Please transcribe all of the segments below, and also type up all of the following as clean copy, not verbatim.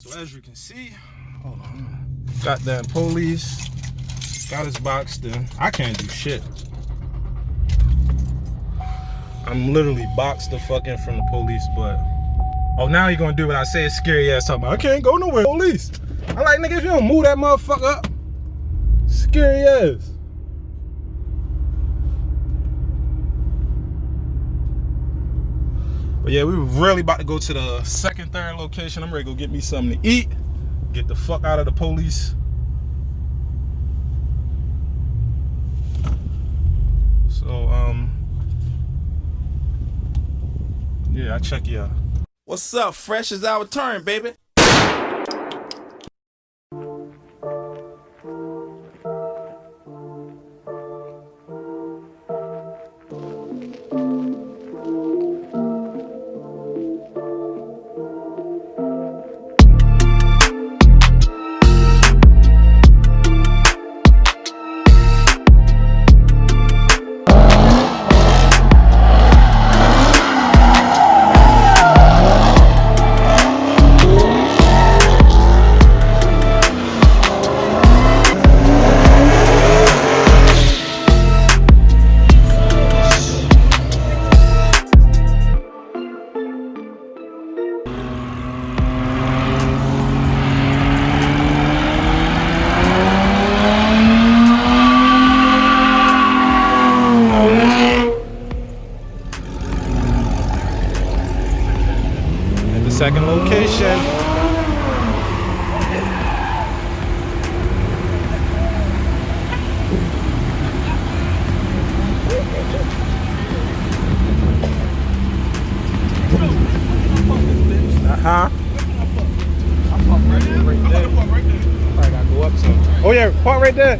So as you can see, hold on, got that police, got his boxed in. I can't do shit. I'm literally boxed the fuck in from the police, but oh, now he gonna do what I say. It's scary ass talking about I can't go nowhere. Police. I'm like, nigga, if you don't move that motherfucker up, scary ass. But yeah, we were really about to go to the second, third location. I'm ready to go get me something to eat. Get the fuck out of the police. So, yeah, I check you out. What's up? Fresh is our turn, baby. Second location. Right there. I gotta go up some. Oh yeah, park right there.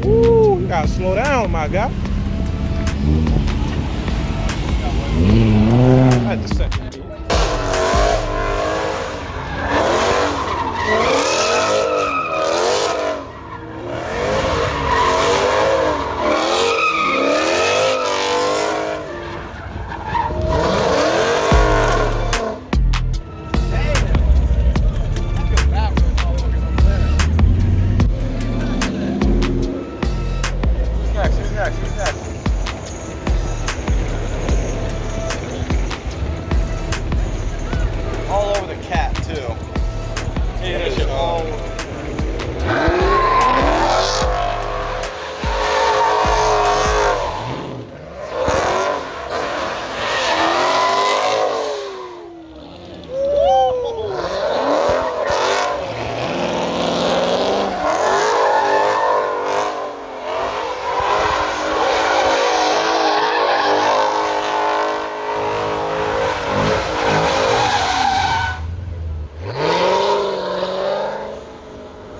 Woo, you gotta slow down, my guy. I had to second. All over the cat, too. Yeah, shit all over.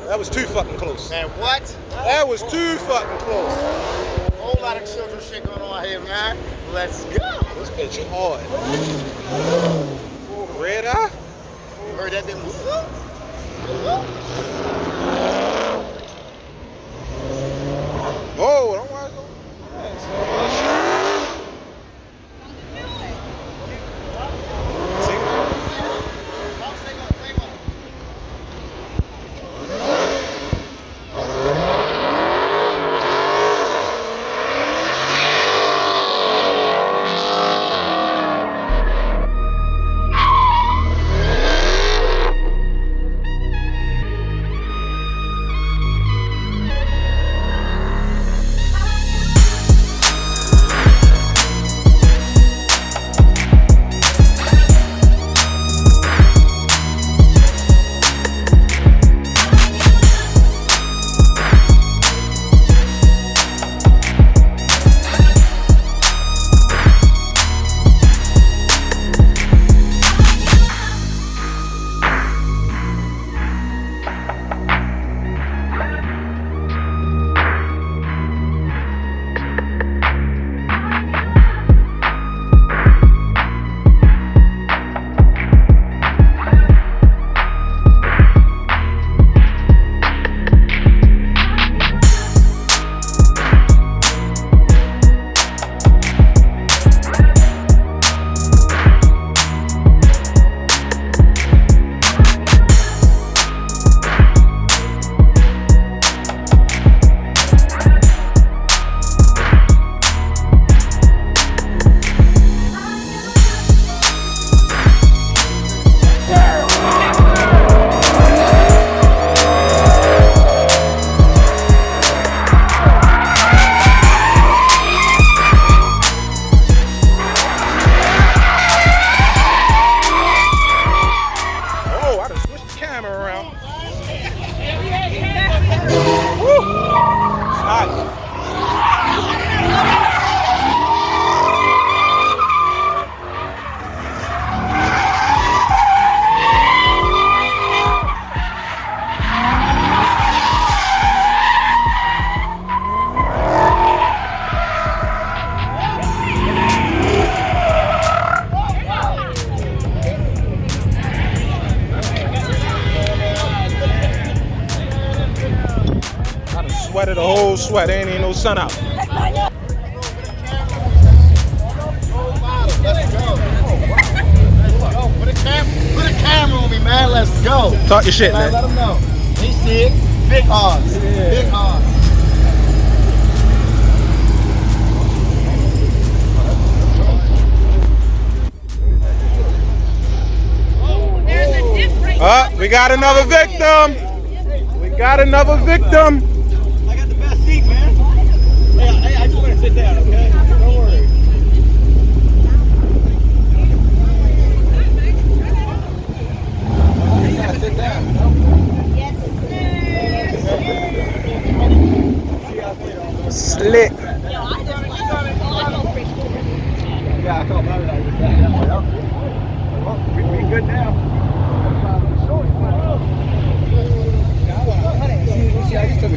That was too fucking close. Man, what? That was too fucking close. Whole lot of children shit going on here, man. Let's go. This bitch hard. Red eye? You heard that thing? Oh, don't worry. sweated the whole sweat. Ain't even no sun out. Let's go. Put a camera on me, man. Let's go. Talk your shit, man. Let them know. They see it. Big odds. Yeah. Big odds. Oh, we got another victim. We got another victim. I got the best seat, man. Hey, I just want to sit down, okay? Don't worry. You gotta sit down. Slick. Yeah, I felt better like that. We good now.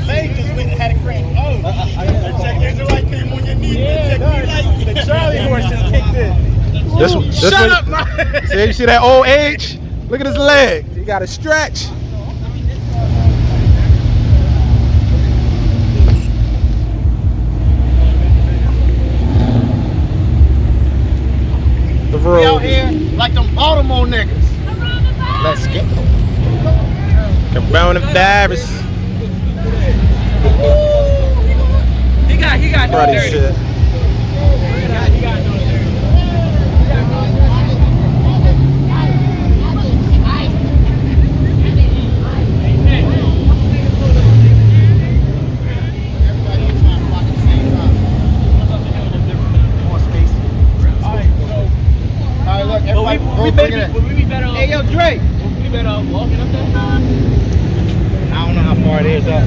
They just went and had a crash. Oh, check your light came on your knee. Check your light. The Charlie horse just kicked in. Shut up, man. See, you see that old age? Look at his leg. He got to stretch. The We road. out here like them Baltimore niggas. Let's go. Coronavirus. He got Bloody shit. Alright, look, everybody go bring it in. Would we be better off? Hey, yo, Drake. Would we be better off walking up there? I don't know how far it is up.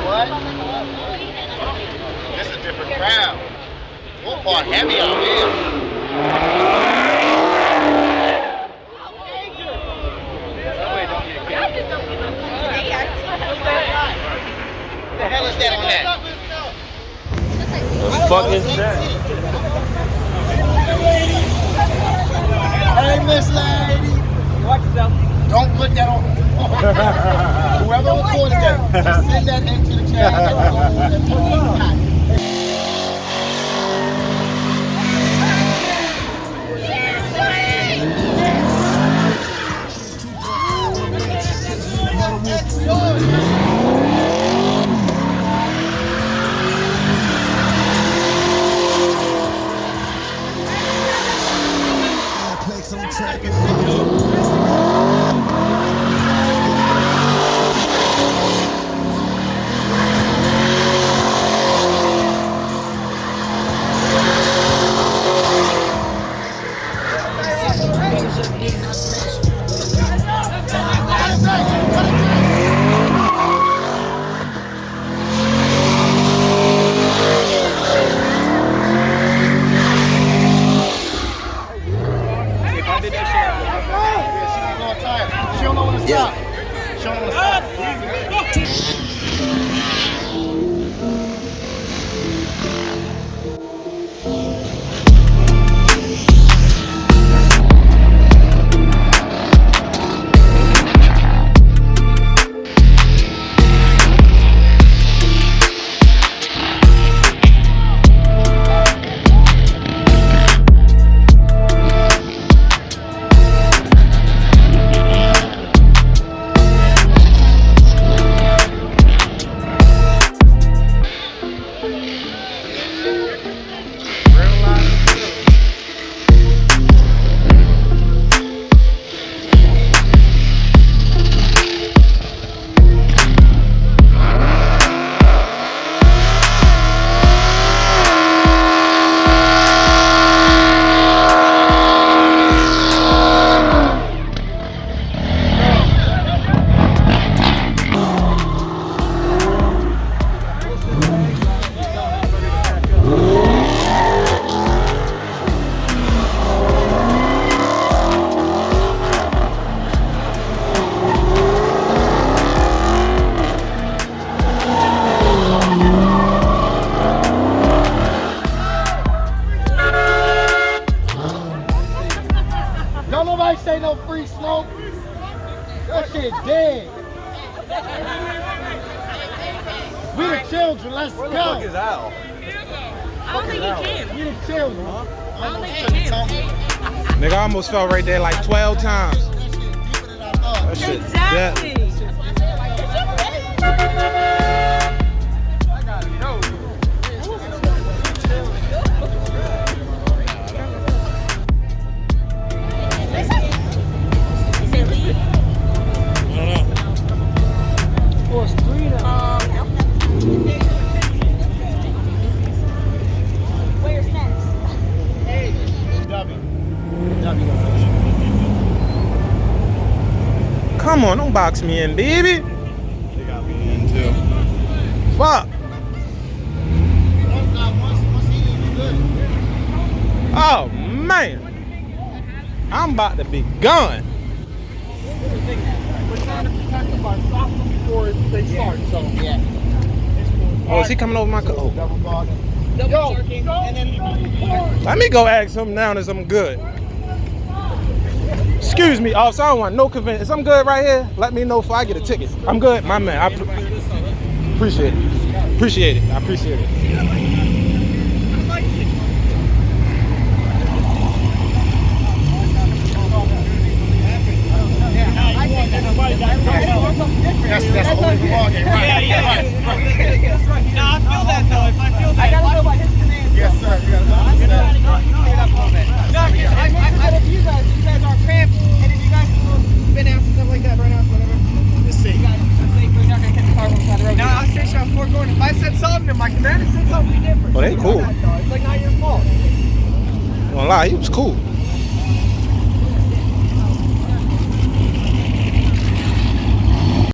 What? This is a different crowd. Mopar heavy out here. What the hell is that on that? What the fuck is that? Hey, Miss Lady. Watch yourself. Don't put that on. Whoever recorded that, just send that into the chat. And put it on. She don't know when to stop. She don't know when to stop. Don't nobody say no free smoke. That shit dead. We the children, let's go. Where the fuck is Al? I don't think he can. We the children. I don't think he can. Nigga, I almost fell right there like 12 times. That shit Exactly. dead. Come on, don't box me in, baby. They got me in too. Fuck. Oh, man. I'm about to be gone. We're trying to protect them by stopping them before they start, so yeah. Oh, is he coming over my car? Oh. Double bargain. And then Let me go ask him now as I'm good. Excuse me, officer, I don't want no convenience. I'm good right here. Let me know if I get a ticket. I'm good, my man. I appreciate it. Appreciate it. I appreciate it. that's the only bargain, right? Yeah. No, I feel that though. If I feel that. I gotta go by his command. Yes, sir. You gotta If you guys are cramped, and if you guys have been out and stuff like that, burn out, whatever. Just see. We're not gonna catch the car on the side of the road. No, I'll station on Fort Gordon. If I said something, and my commander said something different. Oh, they cool. It's like not your fault. Don't lie, he was cool.